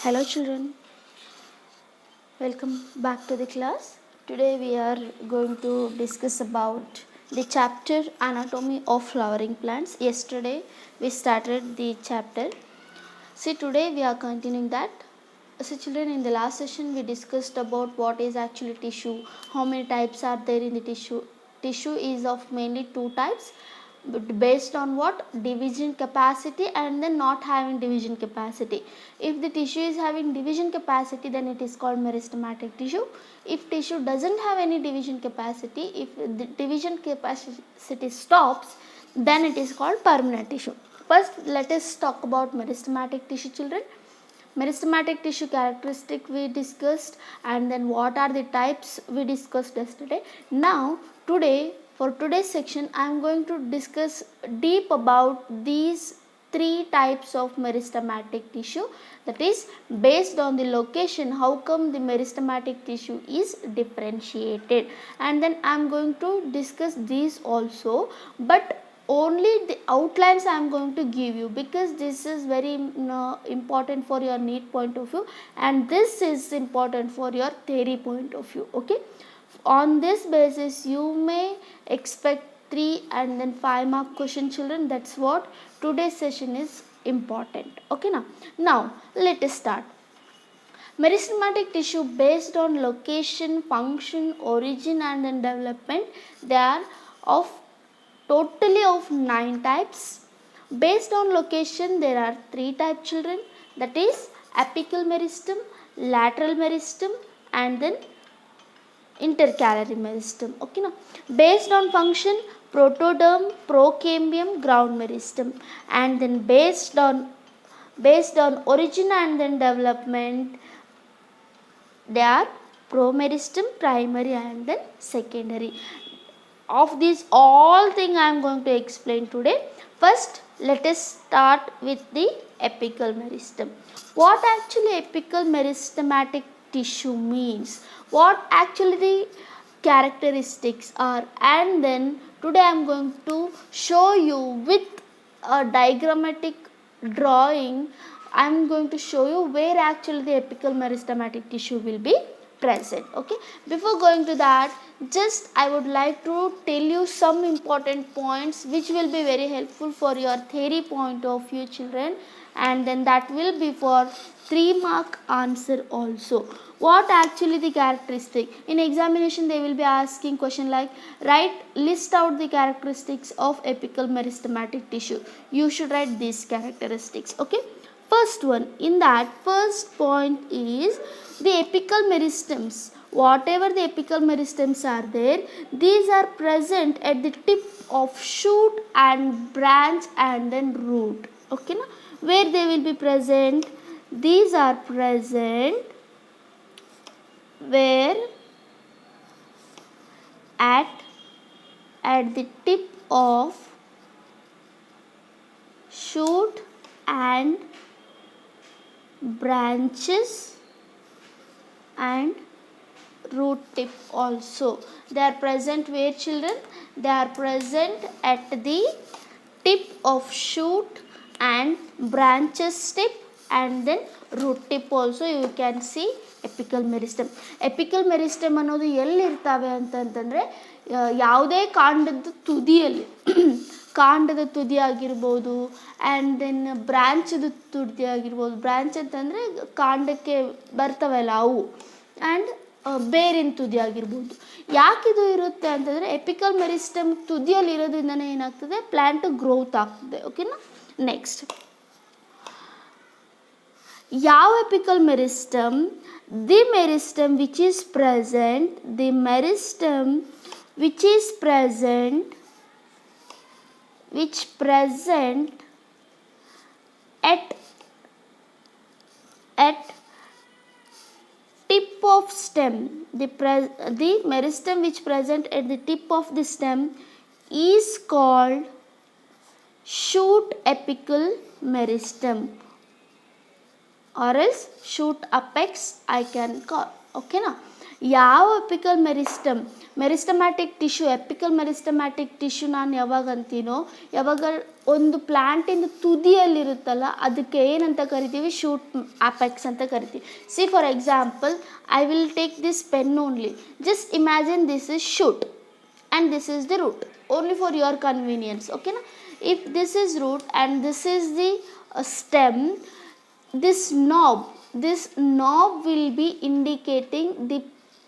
Hello children, welcome back to the class. Today we are going to discuss about the chapter Anatomy of Flowering Plants. Yesterday we started the chapter. See, today we are continuing that. So children, in the last session we discussed about what is actually tissue, how many types are there in the tissue. Tissue is of mainly two types, but based on what? Division capacity and then not having division capacity. If the tissue is having division capacity, then it is called meristematic tissue. If tissue doesn't have any division capacity, if the division capacity stops, then it is called permanent tissue. First, let us talk about meristematic tissue, children. Meristematic tissue characteristic we discussed, and then what are the types we discussed yesterday. Now today, for today's section, I am going to discuss deep about these three types of meristematic tissue, that is based on the location how come the meristematic tissue is differentiated, and then I am going to discuss these also, but only the outlines I am going to give you, because this is very important for your NEET point of view, and this is important for your theory point of view. Okay, on this basis you may expect 3 and then 5 mark question, children. That's what today's session is important. Okay, now let us start. Meristematic tissue based on location, function, origin and then development, they are of totally of 9 types. Based on location, there are 3 types, children, that is apical meristem, lateral meristem and then intercalary meristem. Okay, now based on function, protoderm, procambium, ground meristem, and then based on origin and then development, they are promeristem, primary and then secondary. Of these all thing I am going to explain today. First, let us start with the apical meristem. What actually apical meristematic tissue means? What actually the characteristics are? And then today I am going to show you with a diagrammatic drawing. I am going to show you where actually the apical meristematic tissue will be present. Okay, before going to that, just I would like to tell you some important points which will be very helpful for your theory point of view, children, and then that will be for 3 mark answer also. What actually the characteristic in examination, they will be asking question like list out the characteristics of apical meristematic tissue. You should write these characteristics. Okay, first one, in that first point is the apical meristems. Whatever the apical meristems are there, these are present at the tip of shoot and branch and then root. Okay, na? Where they will be present? These are present where at the tip of shoot and branches and root tip also. They are present where, children? They are present at the tip of shoot and branches tip and then root tip also. You can see apical meristem. Apical meristem ಅನ್ನೋದು ಎಲ್ಲಿ ಇರ್ತವೆ ಅಂತಂತಂದರೆ ಯಾವುದೇ ಕಾಂಡದ ತುದಿಯಲ್ಲಿ ಕಾಂಡದ ತುದಿ ಆಗಿರ್ಬೋದು ಆ್ಯಂಡ್ ದೆನ್ ಬ್ರ್ಯಾಂಚದ ತುದಿ ಆಗಿರ್ಬೋದು. ಬ್ರ್ಯಾಂಚ್ ಅಂತಂದರೆ ಕಾಂಡಕ್ಕೆ ಬರ್ತವಲ್ಲ ಅವು, ಆ್ಯಂಡ್ ಬೇರಿನ ತುದಿ ಆಗಿರ್ಬೋದು. ಯಾಕಿದು ಇರುತ್ತೆ ಅಂತಂದರೆ ಎಪಿಕಲ್ ಮೆರಿಸ್ಟಮ್ ತುದಿಯಲ್ಲಿ ಇರೋದ್ರಿಂದನೇ ಏನಾಗ್ತದೆ, ಪ್ಲ್ಯಾಂಟ್ ಗ್ರೋತ್ ಆಗ್ತದೆ. ಓಕೆನಾ, ನೆಕ್ಸ್ಟ್ ಯಾವ apical meristem? The meristem which is present, the meristem which is present at tip of stem. The meristem which present at the tip of the stem is called shoot apical meristem, or else shoot apex I can call. Okay na. ಯಾವ apical meristematic tissue apical meristematic tissue ನಾನು ಯಾವಾಗ ಅಂತೀನೋ, ಯಾವಾಗ ಒಂದು ಪ್ಲ್ಯಾಂಟಿಂದ ತುದಿಯಲ್ಲಿರುತ್ತಲ್ಲ ಅದಕ್ಕೆ ಏನಂತ ಕರಿತೀವಿ, shoot apex ಅಂತ ಕರಿತೀವಿ. C for example, I will take this pen only. Just imagine this is shoot and this is the root, only for your convenience, okay na. If this is root and this is the stem, this knob will be indicating the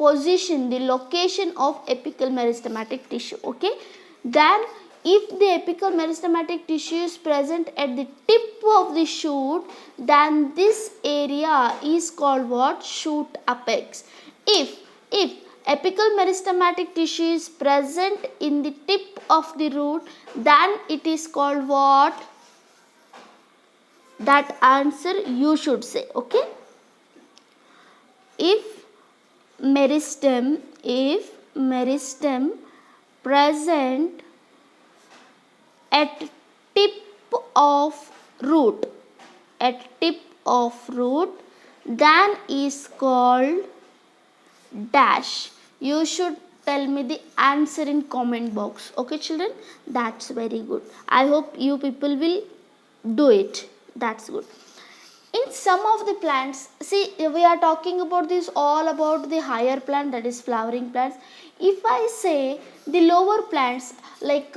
position, the location of apical meristematic tissue, okay. Then if the apical meristematic tissue is present at the tip of the shoot, then this area is called what? Shoot apex. If apical meristematic tissue is present in the tip of the root, then it is called what? That answer you should say, okay. If meristem present at tip of root, then is called dash. You should tell me the answer in comment box, okay children. That's very good. I hope you people will do it. That's good. In some of the plants, see, we are talking about this all about the higher plant, that is flowering plants. If I say the lower plants like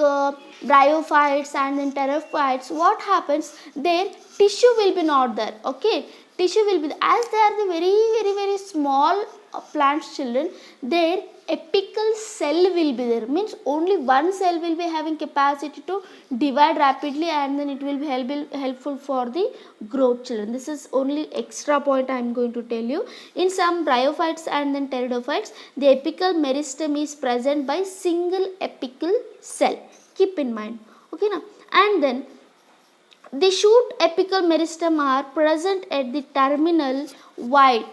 bryophytes and then pterophytes, what happens? Their tissue will be not there, okay. Tissue will be there. As they are the very very very small plants, children, their apical cell will be there, means only one cell will be having capacity to divide rapidly and then it will be helpful for the growth, children. This is only extra point I am going to tell you. In some bryophytes and then pteridophytes, the apical meristem is present by single apical cell. Keep in mind, okay now. And then the shoot apical meristem are present at the terminal wide.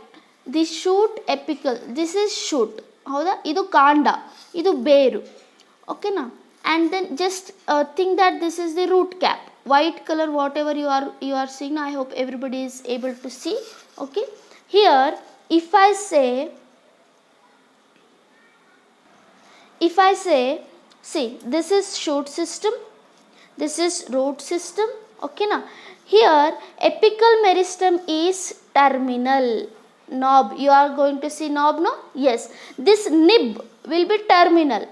The shoot apical, this is shoot, ಹೌದಾ, ಇದು ಕಾಂಡ, ಇದು ಬೇರು, ಓಕೆನಾ. and then just think that this is the root cap, white color, whatever you are seeing. I hope everybody is able to see, okay. Here if I say see, this is shoot system, this is root system, okay na. Here apical meristem is terminal knob. You are going to see knob, no? Yes, this nib will be terminal.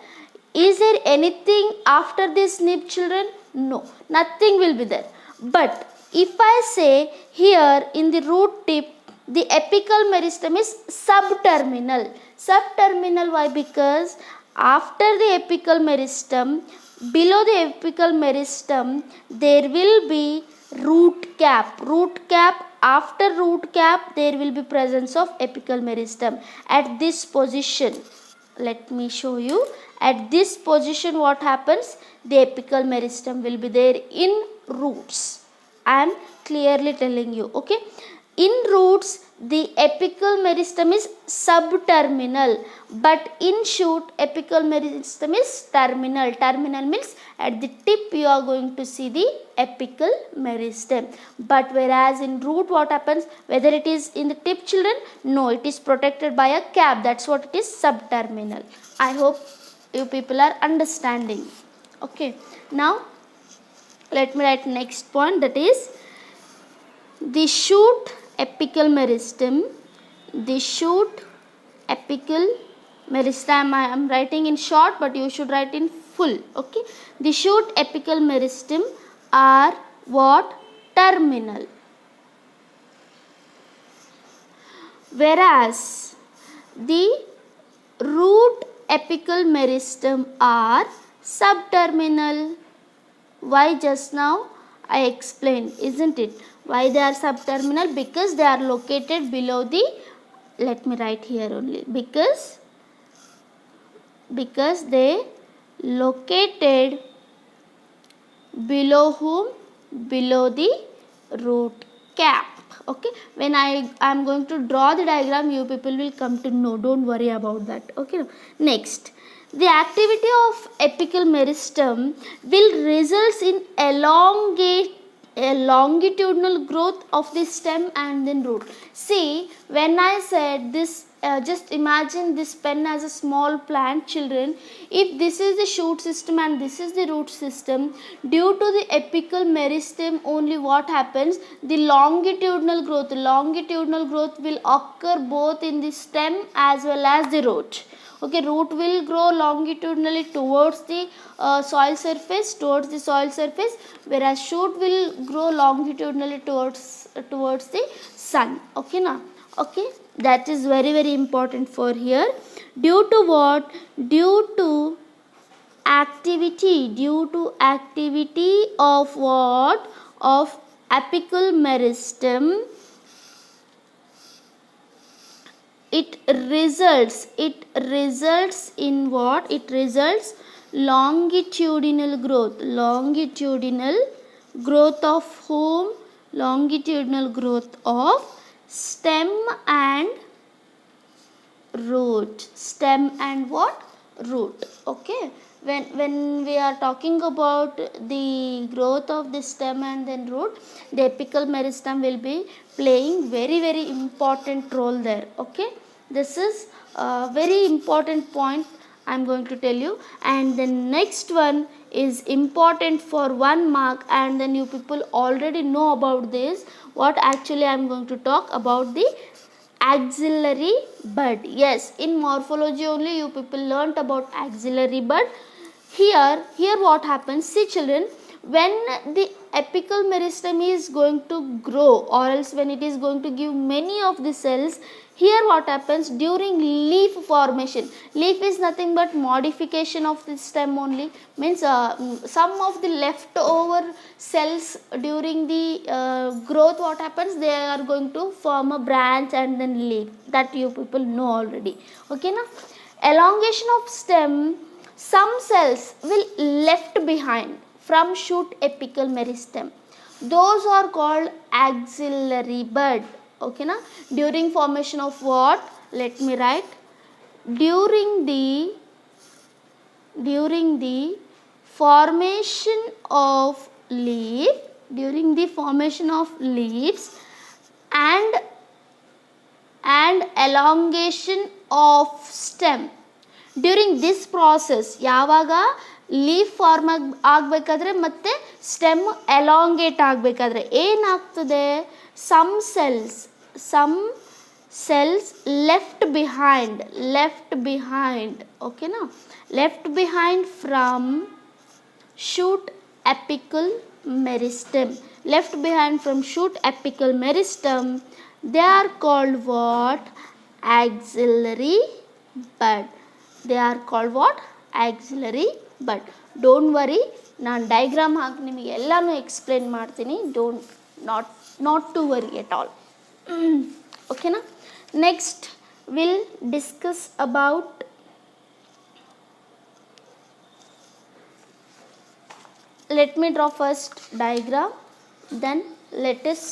Is there anything after this nib, children? No, nothing will be there. But if I say here in the root tip, the apical meristem is subterminal. Why? Because after the apical meristem, below the apical meristem, there will be root cap. After root cap, there will be presence of apical meristem. At this position, let me show you. At this position, what happens? The apical meristem will be there in roots. I am clearly telling you, okay. In roots, the apical meristem is subterminal, but in shoot, apical meristem is terminal. Terminal means at the tip you are going to see the apical meristem. But whereas in root, what happens? Whether it is in the tip, children? No, it is protected by a cap. That's what it is, subterminal. I hope you people are understanding, okay. Now let me write next point, that is the shoot apical meristem. The shoot apical meristem, I am writing in short, but you should write in full, okay. The shoot apical meristem are what? Terminal. Whereas the root apical meristem are subterminal. Why? Just now I explained, isn't it? Why they are subterminal? Because they are located below the, let me write here only, because they located below whom? Below the root cap, okay. When I am going to draw the diagram, you people will come to know, don't worry about that, okay. Next, the activity of apical meristem will result in a longitudinal growth of the stem and then root. See, when I said this just imagine this pen as a small plant, children. If this is the shoot system and this is the root system, due to the apical meristem only, what happens, the longitudinal growth will occur both in the stem as well as the root. Okay, root will grow longitudinally towards the soil surface, whereas shoot will grow longitudinally towards the sun. Okay, now, okay, that is very important for here. Due to what? Due to activity of what? Of apical meristem, it results in what? It results longitudinal growth of whom? Longitudinal growth of stem and root. Root. Okay, when we are talking about the growth of the stem and then root, the apical meristem will be playing very important role there. Okay, this is a very important point I am going to tell you. And the next one is important for 1 mark, and then you people already know about this. What actually I am going to talk about? The axillary bud. Yes, in morphology only you people learnt about axillary bud. Here what happens? See children, when the apical meristem is going to grow, or else when it is going to give many of the cells, here what happens? During leaf formation, leaf is nothing but modification of the stem only, means some of the leftover cells during the growth, what happens? They are going to form a branch and then leaf. That you people know already. Okay, now elongation of stem, some cells will left behind from shoot apical meristem. Those are called axillary bud. Okay, na? During formation of what? Let me write. During the formation of leaf, and elongation of stem. During this process, yavaga leaf form ಆಗಬೇಕಾದ್ರೆ ಮತ್ತೆ stem elongate ಆಗಬೇಕಾದ್ರೆ ಏನಾಗ್ತದೆ? Some cells left behind, okay na, left behind from shoot apical meristem, they are called what? Axillary bud. But don't worry, ನಾನು diagram ಹಾಕಿ ನಿಮಗೆ ಎಲ್ಲಾನು explain ಮಾಡ್ತೀನಿ. not to worry at all. Okay na? Next we'll discuss about let me draw first diagram, then let us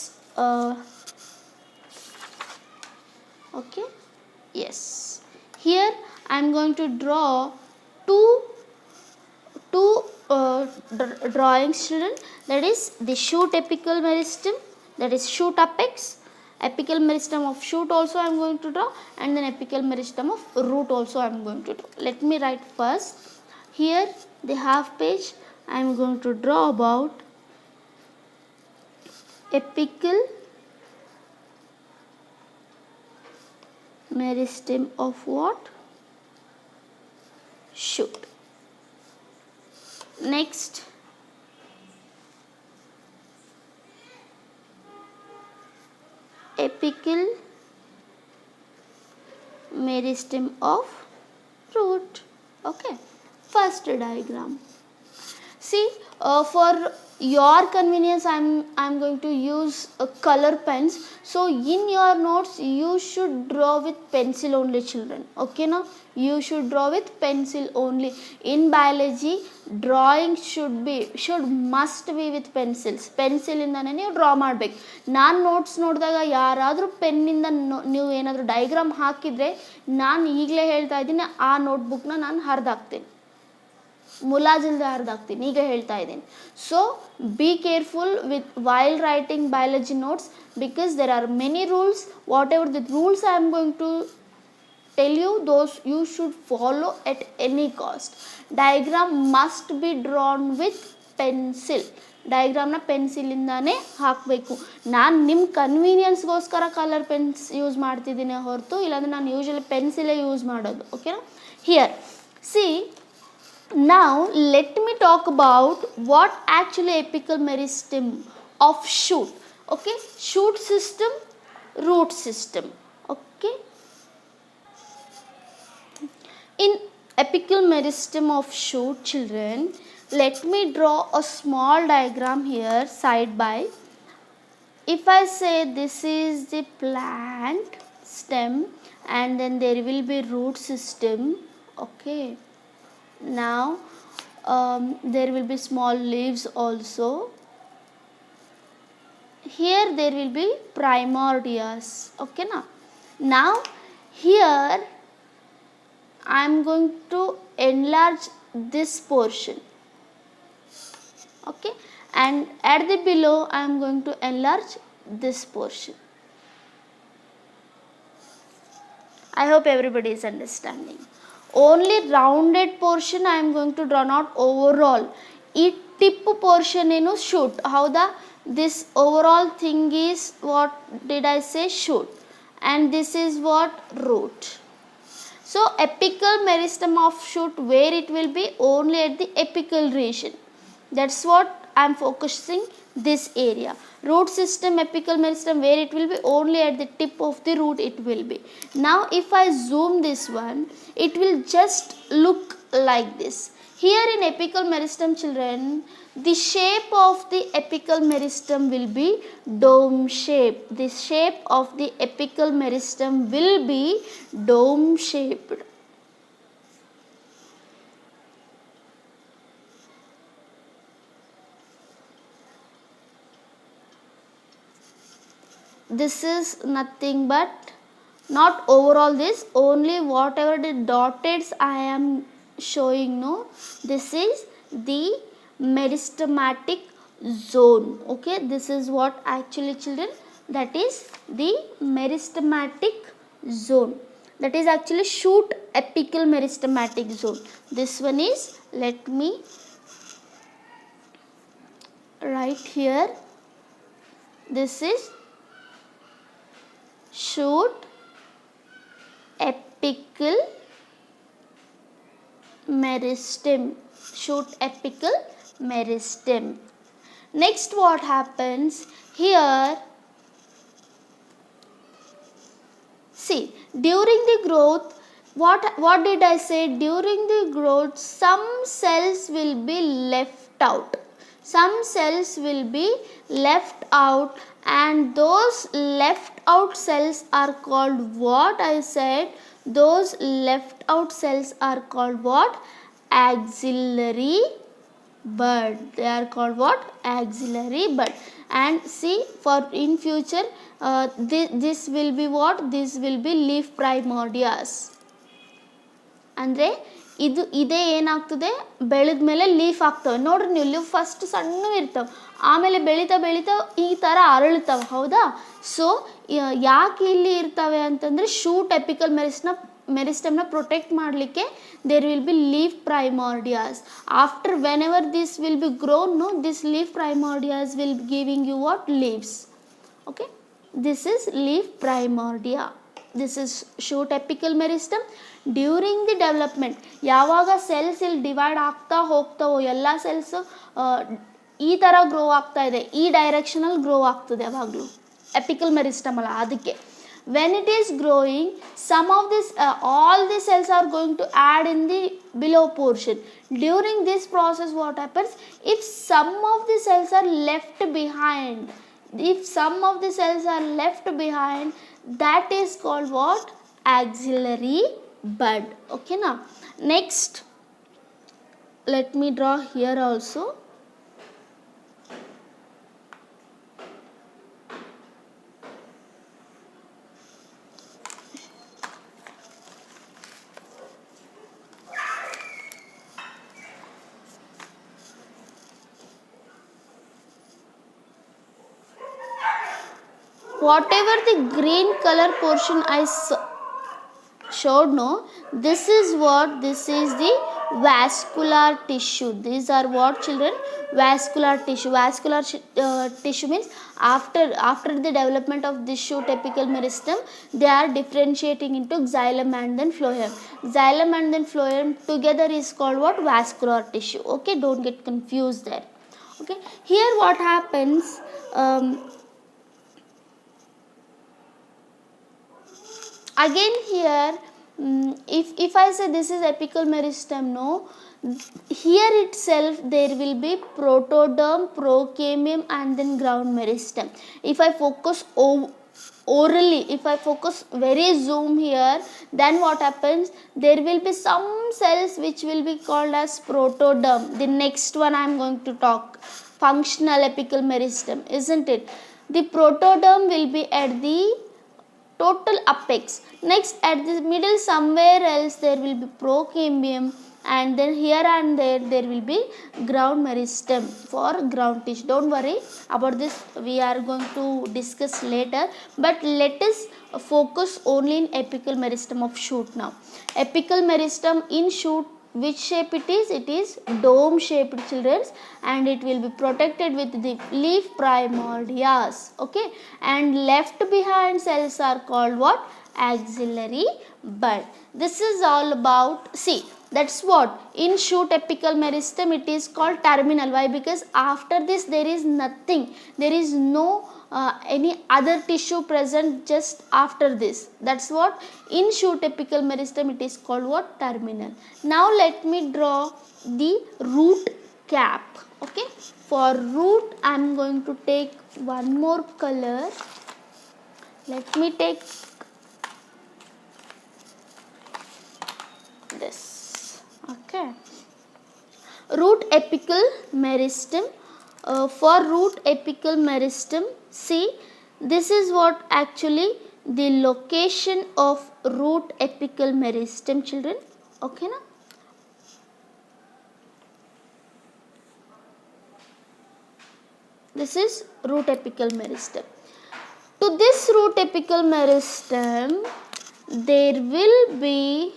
okay, yes, here I am going to draw two drawings, children. That is the shoot apical meristem, that is shoot apex, apical meristem of shoot also I am going to draw, and then apical meristem of root also I am going to draw. Let me write first. Here the half page I am going to draw about apical meristem of what? Shoot. Next, apical meristem of root. Okay, first diagram. See, for your convenience I'm going to use color pens, so in your notes you should draw with pencil only, children. Okay na? You should draw with pencil only. In biology drawing must be with pencil ಇಂದಾನೆ ನೀವು draw ಮಾಡಬೇಕು. ನಾನು notes ನೋಡಿದಾಗ ಯಾರಾದರೂ ಪೆನ್ನಿಂದ ನೀವು ಏನಾದರೂ diagram ಹಾಕಿದರೆ ನಾನು ಈಗಲೇ ಹೇಳ್ತಾ ಇದ್ದೀನಿ, ಆ ನೋಟ್ಬುಕ್ನ ನಾನು ಹರಿದಾಕ್ತೀನಿ, ಮುಲಾಜಿಲ್ದೆ ಹರಿದಾಕ್ತೀನಿ, ಈಗ ಹೇಳ್ತಾ ಇದ್ದೀನಿ. So be careful with while writing biology notes, because there are many rules. Whatever the rules I am going to tell you, those you should follow at any cost. Diagram must be drawn with pencil. ಡಯಾಗ್ರಾಮ್ನ ಪೆನ್ಸಿಲಿಂದಾನೇ ಹಾಕಬೇಕು. ನಾನು ನಿಮ್ಮ ಕನ್ವೀನಿಯನ್ಸ್ಗೋಸ್ಕರ colour pens use ಮಾಡ್ತಿದ್ದೀನಿ ಹೊರತು, ಇಲ್ಲಾಂದರೆ ನಾನು usually ಪೆನ್ಸಿಲೇ use ಮಾಡೋದು. ಓಕೆನಾ? Here C, now let me talk about what actually apical meristem of shoot. Okay, shoot system, root system. Okay, in apical meristem of shoot, children, let me draw a small diagram here side by. If I say this is the plant stem and then there will be root system. Okay, now there will be small leaves also. Here there will be primordias. Okay, now here I am going to enlarge this portion. Okay, and at the below I am going to enlarge this portion. I hope everybody is understanding. Only rounded portion I am going to draw, not overall. ಈ tip portion ಏನು shoot, ಹೌದಾ? This overall thing is what did I say, shoot, and this is what, root. So apical meristem of shoot, where it will be only at the apical region. That's what I am focusing this area. Root system, apical meristem, where it will be only at the tip of the root it will be. Now if I zoom this one, it will just look like this. Here in apical meristem, children, the shape of the apical meristem will be dome shape. The shape of the apical meristem will be dome shaped. This is nothing but, not overall this, only whatever the dotteds I am showing, no, this is the meristematic zone. Okay, this is what actually, children, that is the meristematic zone. That is actually shoot apical meristematic zone. This one is, let me write here, this is shoot apical meristem. Shoot apical meristem. Next, what happens here? See, during the growth, what did I say? During the growth, some cells will be left out. Some cells will be left out, and those left out cells are called what? I said those left out cells are called what? Axillary bud. They are called what? Axillary bud. And see, for in future this will be what? This will be leaf primordias. ಅಂದರೆ ಇದೇ ಏನಾಗ್ತದೆ, ಬೆಳೆದ ಮೇಲೆ leaf ಆಗ್ತವೆ. ನೋಡ್ರಿ ನೀವು, leaf first ಸಣ್ಣ ಇರ್ತವೆ, ಆಮೇಲೆ ಬೆಳೀತಾ ಬೆಳೀತಾ ಈ ಥರ ಅರಳ್ತವೆ, ಹೌದಾ? ಸೊ ಯಾಕೆ ಇಲ್ಲಿ ಇರ್ತವೆ ಅಂತಂದರೆ, ಶೂಟ್ ಎಪಿಕಲ್ ಮೆರಿಸ್ಟಮ್ನ ಪ್ರೊಟೆಕ್ಟ್ ಮಾಡಲಿಕ್ಕೆ there will be leaf primordias. After whenever this will be grown, no, this leaf primordias will be giving you what? Leaves. Okay, this is leaf primordia. This is shoot apical meristem. During the development, ಯಾವಾಗ cells ಇಲ್ಲಿ divide ಆಗ್ತಾ ಹೋಗ್ತಾವೋ, ಎಲ್ಲ cells ಈ ಥರ grow ಆಗ್ತಾ ಇದೆ, ಈ ಡೈರೆಕ್ಷನಲ್ಲಿ ಗ್ರೋ ಆಗ್ತದೆ ಯಾವಾಗಲೂ, ಎಪಿಕಲ್ ಮೆರಿಸ್ಟಮ್ ಅಲ್ಲ, ಅದಕ್ಕೆ. When it is growing, some of this all the cells are going to add in the below portion. During this process, what happens? If some of the cells are left behind, if some of the cells are left behind, that is called what? Axillary bud. Okay, now next let me draw here also. Whatever the green color portion I saw, showed, no, this is what, this is the vascular tissue. These are what, children? Vascular tissue. Vascular tissue means after the development of this shoot apical meristem, they are differentiating into xylem and then phloem. Xylem and then phloem together is called what? Vascular tissue. Okay, don't get confused there. Okay, here what happens, again here, if I say this is apical meristem, no, here itself there will be protoderm, procameum and then ground meristem. If I focus orally, if I focus very zoom here, then what happens, there will be some cells which will be called as protoderm. The next one I am going to talk, functional apical meristem, isn't it? The protoderm will be at the total apex. Next, at the middle somewhere else there will be procameum, and then here and there will be ground meristem for ground tissue. Don't worry about this, we are going to discuss later, but let us focus only in apical meristem of shoot now. Apical meristem in shoot, which shape it is? It is dome shaped, children, and it will be protected with the leaf primordias. Okay, and left behind cells are called what? Axillary bud. This is all about, see, that's what in shoot apical meristem it is called terminal. Why? Because after this there is nothing, there is no any other tissue present just after this. That's what in shoot apical meristem it is called what? Terminal. Now let me draw the root cap. Okay, for root I am going to take one more color. Let me take this. Okay, root apical meristem. For root apical meristem, see, this is what actually the location of root apical meristem, children. Okay, na? This is root apical meristem. To this root apical meristem, there will be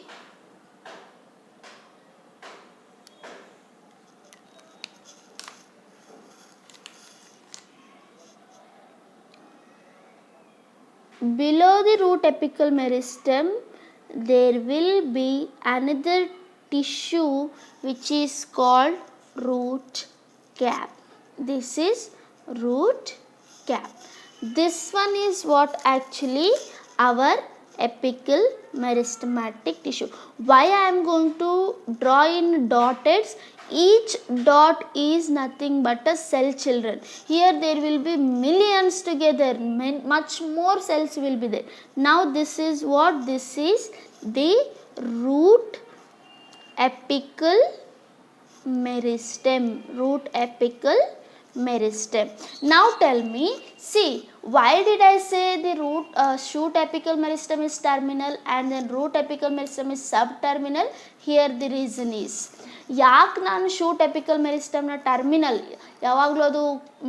below the root apical meristem, there will be another tissue which is called root cap. This is root cap. This one is what actually our apical meristematic tissue. Why I am going to draw in dotted? Each dot is nothing but a cell, children. Here there will be millions together, much more cells will be there. Now this is what? This is the root apical meristem. Root apical meristem. Now tell me, see, why did I say the root shoot apical meristem is terminal and then root apical meristem is subterminal? Here the reason is, ಯಾಕೆ ನಾನು shoot apical ಮೆರಿಸ್ಟಮ್ನ terminal ಯಾವಾಗಲೂ ಅದು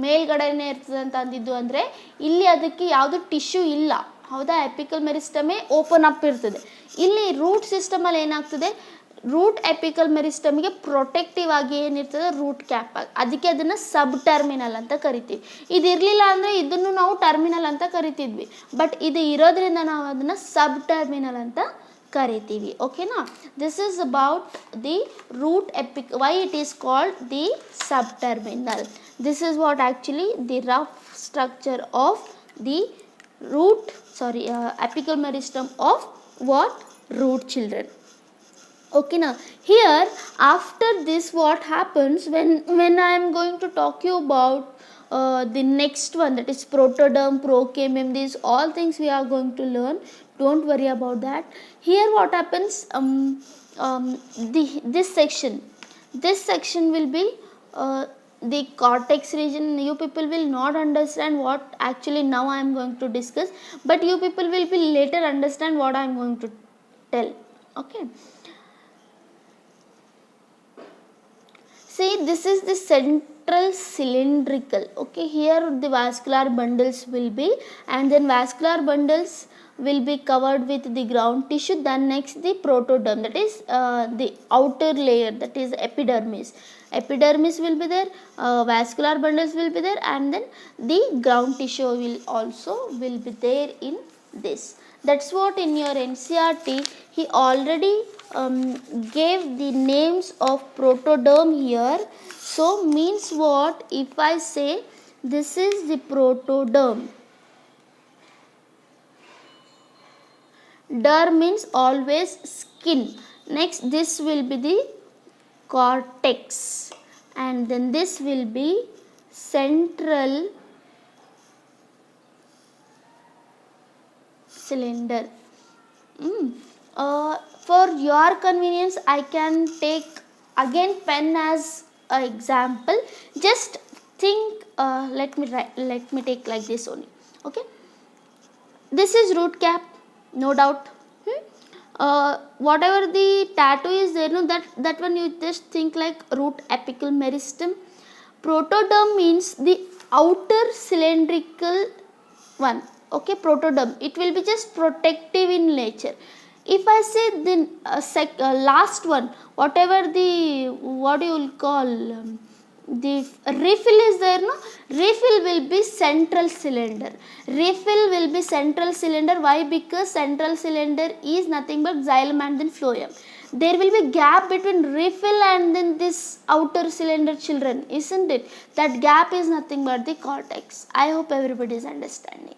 ಮೇಲ್ಗಡೆನೇ ಇರ್ತದೆ ಅಂತ ಅಂದಿದ್ದು ಅಂದರೆ, ಇಲ್ಲಿ ಅದಕ್ಕೆ ಯಾವುದು ಟಿಶ್ಯೂ ಇಲ್ಲ, ಹೌದಾ? ಎಪಿಕಲ್ ಮೆರಿಸ್ಟಮೇ ಓಪನ್ ಅಪ್ ಇರ್ತದೆ. ಇಲ್ಲಿ ರೂಟ್ ಸಿಸ್ಟಮಲ್ಲಿ ಏನಾಗ್ತದೆ, ರೂಟ್ ಎಪಿಕಲ್ ಮೆರಿಸ್ಟಮ್ಗೆ ಪ್ರೊಟೆಕ್ಟಿವ್ ಆಗಿ ಏನಿರ್ತದೆ, ರೂಟ್ ಕ್ಯಾಪ್ ಆಗಿ, ಅದಕ್ಕೆ ಅದನ್ನು ಸಬ್ ಟರ್ಮಿನಲ್ ಅಂತ ಕರಿತೀವಿ. ಇದಿರಲಿಲ್ಲ ಅಂದರೆ ಇದನ್ನು ನಾವು ಟರ್ಮಿನಲ್ ಅಂತ ಕರಿತಿದ್ವಿ, ಬಟ್ ಇದು ಇರೋದ್ರಿಂದ ನಾವು ಅದನ್ನು ಸಬ್ ಟರ್ಮಿನಲ್ ಅಂತ ಕರಿತೀವಿ. ಓಕೆನಾ? This is about the root apex, why it is called the sub terminal. This is what actually the rough structure of the root, apical meristem of what? Root, children. Okay, now here after this what happens, when I am going to talk you about the next one, that is protoderm, procameum, these all things we are going to learn. Don't worry about that. Here what happens, this section will be the cortex region. You people will not understand what actually now I am going to discuss, but you people will be later understand what I am going to tell. Okay, see, this is the central cylindrical. Okay, here the vascular bundles will be, and then vascular bundles will be covered with the ground tissue, then next the protoderm, that is the outer layer, that is epidermis. Epidermis will be there, vascular bundles will be there, and then the ground tissue will also will be there in this. That's what in your NCERT he already gave the names of protoderm here. So means what, if I say this is the protoderm, derm means always skin, next this will be the cortex, and then this will be central cylinder. For your convenience I can take again pen as an example. Just think, let me take like this only. Okay, this is root cap, no doubt. Whatever the tattoo is there, no, that one you just think like root apical meristem. Protoderm means the outer cylindrical one. Okay, protoderm, it will be just protective in nature. If I say the last one, whatever the, what you will call, the refill is there, no, refill will be central cylinder. Refill will be central cylinder. Why? Because central cylinder is nothing but xylem and then phloem. There will be gap between refill and then this outer cylinder, children, isn't it? That gap is nothing but the cortex. I hope everybody is understanding.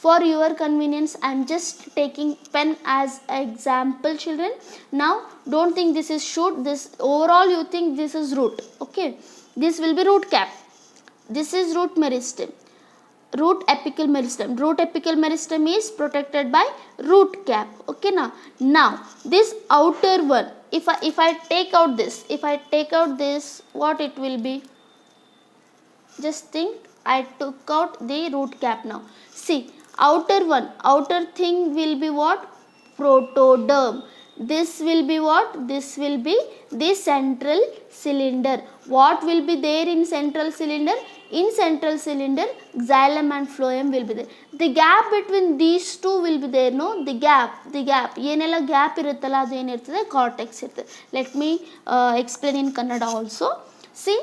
For your convenience I am just taking pen as example, children. Now don't think this is shoot, this overall you think this is root. Okay, this will be root cap, this is root meristem, root apical meristem. Root apical meristem is protected by root cap. Okay, now this outer one, if I take out this, what it will be? Just think, I took out the root cap. Now see, outer one, outer thing will be what? Protoderm. This will be what? This will be the central cylinder. What will be there in central cylinder? In central cylinder, xylem and phloem will be there. The gap between these two will be there, no? The gap ಏನೆಲ್ಲ gap ಇರುತ್ತಲ್ಲ ಅದು ಏನಿರ್ತದೆ? Cortex ಇರ್ತದೆ. Let me explain in Kannada also. C,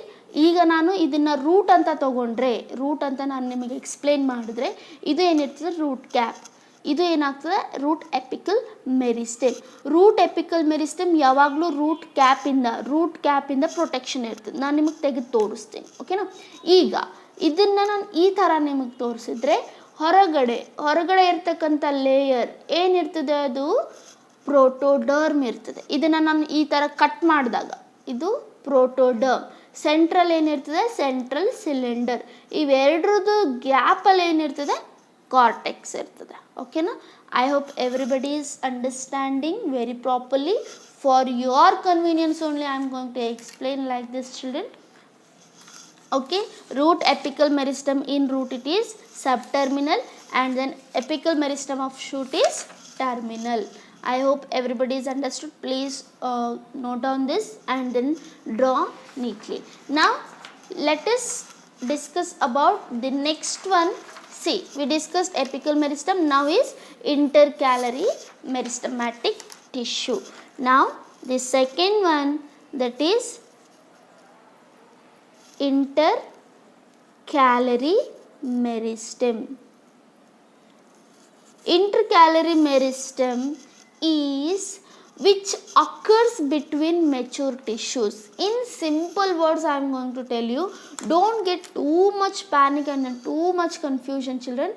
ಈಗ ನಾನು ಇದನ್ನು root ಅಂತ ತಗೊಂಡ್ರೆ, ರೂಟ್ ಅಂತ ನಾನು ನಿಮಗೆ ಎಕ್ಸ್ಪ್ಲೇನ್ ಮಾಡಿದ್ರೆ, ಇದು ಏನಿರ್ತದೆ? Root cap. ಇದು ಏನಾಗ್ತದೆ? Root apical meristem. Root apical meristem ಯಾವಾಗಲೂ ರೂಟ್ ಕ್ಯಾಪಿಂದ ಪ್ರೊಟೆಕ್ಷನ್ ಇರ್ತದೆ. ನಾನು ನಿಮಗೆ ತೆಗೆದು ತೋರಿಸ್ತೀನಿ. ಓಕೆನಾ? ಈಗ ಇದನ್ನು ನಾನು ಈ ಥರ ನಿಮಗೆ ತೋರಿಸಿದ್ರೆ, ಹೊರಗಡೆ ಇರ್ತಕ್ಕಂಥ ಲೇಯರ್ ಏನಿರ್ತದೆ? ಅದು ಪ್ರೋಟೋಡರ್ಮ್ ಇರ್ತದೆ. ಇದನ್ನು ನಾನು ಈ ಥರ ಕಟ್ ಮಾಡಿದಾಗ ಇದು ಪ್ರೋಟೋಡರ್ಮ್. ಸೆಂಟ್ರಲ್ ಏನಿರ್ತದೆ? Central cylinder. ಇವೆರಡರದ್ದು ಗ್ಯಾಪಲ್ಲಿ ಏನಿರ್ತದೆ? ಕಾರ್ಟೆಕ್ಸ್ ಇರ್ತದೆ. ಓಕೆನಾ? I hope everybody is understanding very properly. For your convenience only I am going to explain like this, children. Okay, root apical meristem in root it is subterminal, and then apical meristem of shoot is terminal. I hope everybody is understood. Please note down this and then draw neatly. Now let us discuss about the next one. See, we discussed apical meristem. Now is intercalary meristematic tissue. Now the second one, that is intercalary meristem. Intercalary meristem is which occurs between mature tissues. In simple words I am going to tell you, don't get too much panic and too much confusion, children.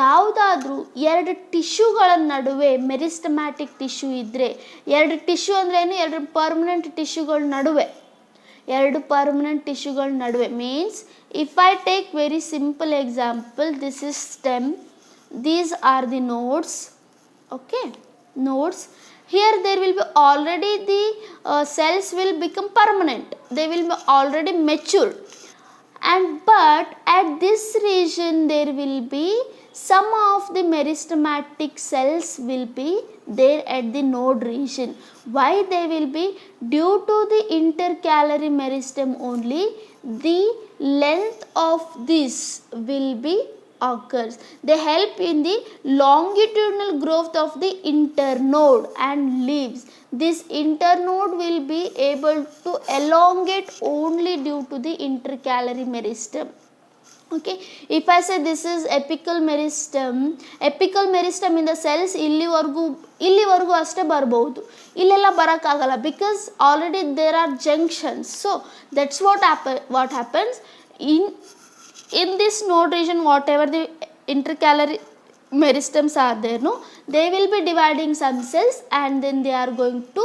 ಯಾವುದಾದ್ರೂ ಎರಡು ಟಿಶ್ಯೂಗಳ ನಡುವೆ meristematic tissue ಇದ್ದರೆ, ಎರಡು tissue ಅಂದ್ರೆ ಏನು? ಎರಡು permanent ಟಿಶ್ಯೂಗಳ ನಡುವೆ, ಎರಡು ಪರ್ಮನೆಂಟ್ ಟಿಶ್ಯೂಗಳ ನಡುವೆ means, if I take very simple example, this is stem, these are the nodes. Okay, nodes. Here there will be already the cells will become permanent, they will be already mature, and but at this region there will be some of the meristematic cells will be there at the node region. Why they will be? Due to the intercalary meristem only, the length of this will be occurs. They help in the longitudinal growth of the internode and leaves. This internode will be able to elongate only due to the intercalary meristem. Okay, if I say this is apical meristem in the cells ಇಲ್ಲಿವರೆಗೂ ಅಷ್ಟೇ ಬರಬಹುದು, ಇಲ್ಲೆಲ್ಲ ಬರೋಕ್ಕಾಗಲ್ಲ, because already there are junctions. So that's what happens in this node region. Whatever the intercalary meristems are there, no, they will be dividing some cells and then they are going to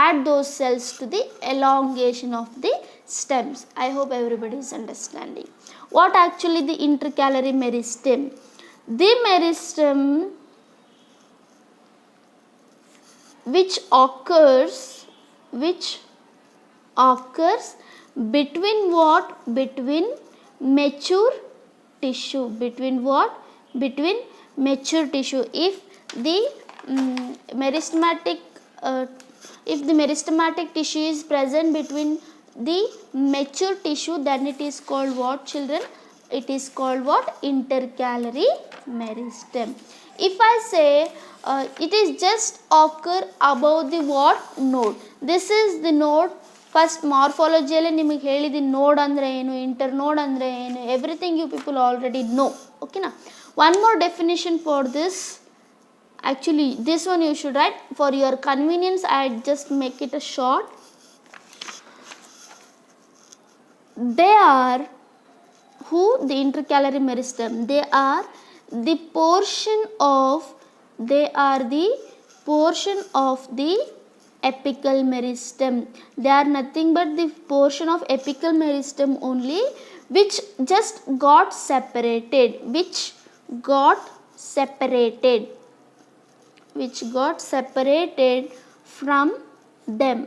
add those cells to the elongation of the stems. I hope everybody is understanding. What actually the intercalary meristem? The meristem which occurs between what? Between mature tissue. Between what? Between mature tissue. If the meristematic tissue is present between the mature tissue, then it is called what, children? It is called what? Intercalary meristem. If I say it is just occur above the what? Node. This is the node. First ಮಾರ್ಫಾಲಜಿಯಲ್ಲೇ ನಿಮಗೆ ಹೇಳಿದ್ದೀನಿ node ಅಂದರೆ ಏನು, internode ಅಂದರೆ ಏನು, everything you people already know. ಓಕೆನಾ? One more definition for this. Actually this one you should write for your convenience. I just make it a short. They are who the intercalary meristem? They are the portion of the apical meristem. They are nothing but the portion of apical meristem only, which just got separated from them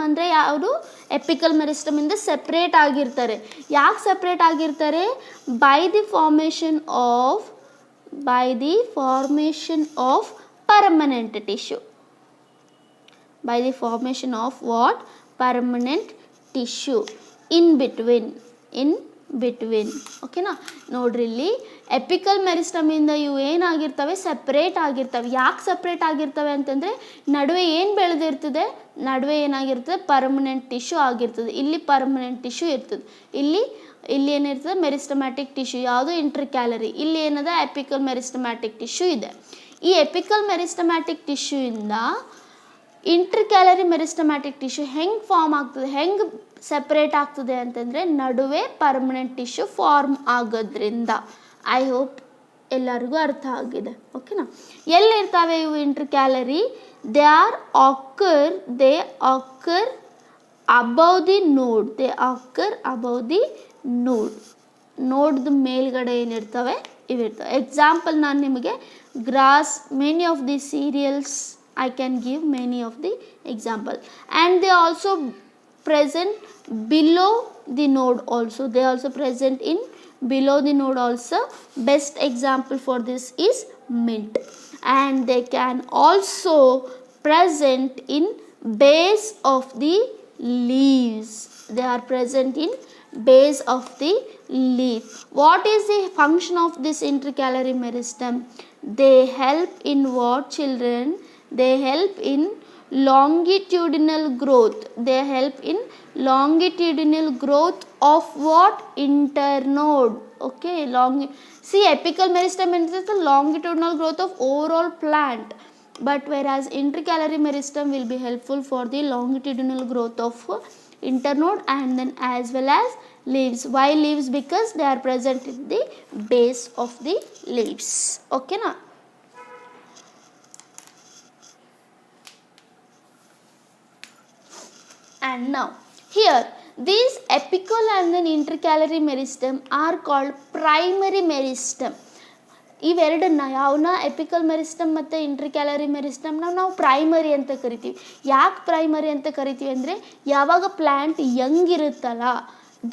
ಅಂದರೆ ಯಾವುದು? Apical meristem ಇಂದ separate ಆಗಿರ್ತಾರೆ. ಯಾಕೆ separate ಆಗಿರ್ತಾರೆ? By the formation of permanent tissue. By the formation of what? Permanent tissue in between. ಓಕೆನಾ? ನೋಡ್ರಿ, ಇಲ್ಲಿ apical meristem ಇಂದ ಇವು ಏನಾಗಿರ್ತವೆ? ಸಪ್ರೇಟ್ ಆಗಿರ್ತವೆ. ಯಾಕೆ ಸಪ್ರೇಟ್ ಆಗಿರ್ತವೆ ಅಂತಂದರೆ ನಡುವೆ ಏನು ಬೆಳೆದಿರ್ತದೆ? ನಡುವೆ ಏನಾಗಿರ್ತದೆ? ಪರ್ಮನೆಂಟ್ ಟಿಶ್ಯೂ ಆಗಿರ್ತದೆ. ಇಲ್ಲಿ ಪರ್ಮನೆಂಟ್ ಟಿಶ್ಯೂ ಇರ್ತದೆ. ಇಲ್ಲಿ ಏನಿರ್ತದೆ? Meristematic tissue. ಯಾವುದು? ಇಂಟರ್ಕ್ಯಾಲರಿ. ಇಲ್ಲಿ ಏನದ? ಎಪಿಕಲ್ ಮೆರಿಸ್ಟಮ್ಯಾಟಿಕ್ ಟಿಶ್ಯೂ ಇದೆ. ಈ ಎಪಿಕಲ್ ಮೆರಿಸ್ಟಮ್ಯಾಟಿಕ್ ಟಿಶ್ಯೂ ಇಂದ ಇಂಟರ್ಕ್ಯಾಲರಿ ಮೆರಿಸ್ಟಮ್ಯಾಟಿಕ್ ಟಿಶ್ಯೂ ಹೆಂಗೆ ಫಾರ್ಮ್ ಆಗ್ತದೆ, ಹೆಂಗೆ ಸೆಪ್ರೇಟ್ ಆಗ್ತದೆ ಅಂತಂದರೆ ನಡುವೆ ಪರ್ಮನೆಂಟ್ ಟಿಶ್ಯೂ ಫಾರ್ಮ್ ಆಗೋದ್ರಿಂದ. ಐ ಹೋಪ್ ಎಲ್ಲರಿಗೂ ಅರ್ಥ ಆಗಿದೆ. ಓಕೆನಾ? ಎಲ್ಲಿರ್ತಾವೆ ಇವು intercalary? They occur above the node. ನೋಡ್ದು ಮೇಲ್ಗಡೆ ಏನಿರ್ತವೆ? ಇವಿರ್ತವೆ. ಎಕ್ಸಾಂಪಲ್ ನಾನು ನಿಮಗೆ grass, many of the cereals I can give many of the example, and they also present below the node also. They also present in below the node also. Best example for this is mint, and they can also present in base of the leaves. They are present in base of the leaf. What is the function of this intercalary meristem? They help in what, children? They help in longitudinal growth. Of what? Internode. Okay, see, apical meristem is the longitudinal growth of overall plant, but whereas intercalary meristem will be helpful for the longitudinal growth of internode and then as well as leaves. Why leaves? Because they are present in the base of the leaves. Okay na? And now here these apical and then intercalary meristem are called primary meristem. ಇವೆರಡನ್ನ ಯಾವನ್ನ apical meristem ಮತ್ತು intercalary ಮೆರಿಸ್ಟಮ್ನ ನಾವು primary ಅಂತ ಕರಿತೀವಿ. ಯಾಕೆ primary ಅಂತ ಕರಿತೀವಿ ಅಂದರೆ ಯಾವಾಗ ಪ್ಲ್ಯಾಂಟ್ ಯಂಗ್ ಇರುತ್ತಲ್ಲ,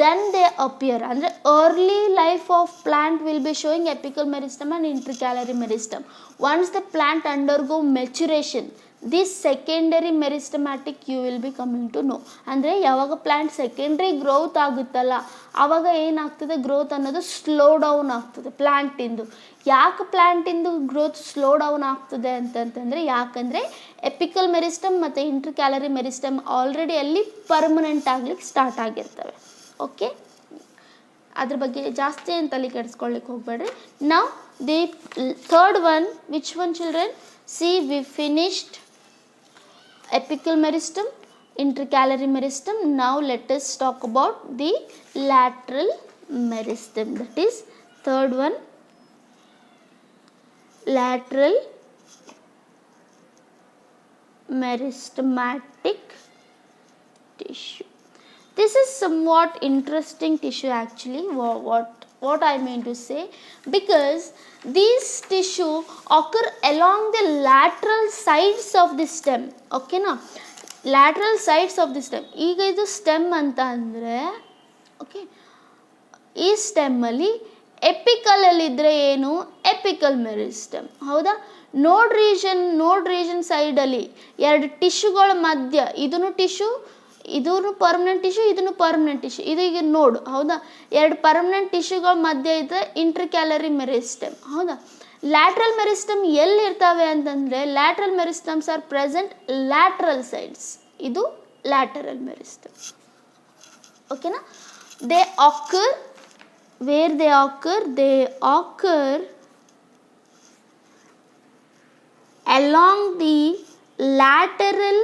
ದೆನ್ ದೇ ಅಪಿಯರ್. ಅಂದರೆ early life of plant will be showing apical meristem and intercalary meristem. Once the plant undergo maturation, this secondary meristematic you will be coming to know. ಅಂದರೆ ಯಾವಾಗ plant secondary growth ಆಗುತ್ತಲ್ಲ ಆವಾಗ ಏನಾಗ್ತದೆ, growth ಅನ್ನೋದು slow down ಆಗ್ತದೆ ಪ್ಲ್ಯಾಂಟಿಂದು. ಯಾಕೆ ಪ್ಲ್ಯಾಂಟಿಂದು growth slow down ಆಗ್ತದೆ ಅಂತಂತಂದರೆ, ಯಾಕಂದರೆ ಎಪಿಕಲ್ ಮೆರಿಸ್ಟಮ್ ಮತ್ತು ಇಂಟರ್ಕ್ಯಾಲರಿ ಮೆರಿಸ್ಟಮ್ ಆಲ್ರೆಡಿ ಅಲ್ಲಿ ಪರ್ಮನೆಂಟ್ ಆಗ್ಲಿಕ್ಕೆ ಸ್ಟಾರ್ಟ್ ಆಗಿರ್ತವೆ. ಓಕೆ, ಅದ್ರ ಬಗ್ಗೆ ಜಾಸ್ತಿ ಏನು ತಲೆ ಕೆಡಿಸ್ಕೊಳ್ಳಿಕ್ಕೆ ಹೋಗಬೇಡ್ರಿ. ನಾವು the third one, which one children? C, we finished apical meristem, intercalary meristem. Now let us talk about the lateral meristem. That is third one, lateral meristematic tissue. This is somewhat interesting tissue actually. What I mean to say, because these tissue occur along the lateral sides of the stem. Okay na, lateral sides of the stem. ಈಗ ಇದು stem ಅಂತ ಅಂದರೆ, okay, ಈ ಸ್ಟೆಮ್ಮಲ್ಲಿ ಎಪಿಕಲಲ್ಲಿ ಇದ್ದರೆ ಏನು? Apical meristem. ಹೌದಾ? ನೋಡ್ region ಸೈಡಲ್ಲಿ ಎರಡು ಟಿಶ್ಯೂಗಳ ಮಧ್ಯ, ಇದನ್ನು ಟಿಶ್ಯೂ, ಇದೂ ಪರ್ಮನೆಂಟ್ ಟಿಶ್ಯೂ, ಇದನ್ನು ಪರ್ಮನೆಂಟ್ ಟಿಶ್ಯೂ, ಇದು ಈಗ ನೋಡು. ಹೌದಾ? ಎರಡು ಪರ್ಮನೆಂಟ್ ಟಿಶ್ಯೂಗಳ ಮಧ್ಯೆ ಇದೆ ಇಂಟರ್ಕ್ಯಾಲರಿ ಮೆರಿಸ್ಟಮ್. ಹೌದಾ? ಲ್ಯಾಟ್ರಲ್ ಮೆರಿಸ್ಟಮ್ ಎಲ್ಲಿ ಇರ್ತವೆ ಅಂತಂದರೆ, lateral meristems are present lateral sides. ಇದು ಲ್ಯಾಟರಲ್ ಮೆರಿಸ್ಟಮ್. ಓಕೆನಾ? They occur where they occur along the lateral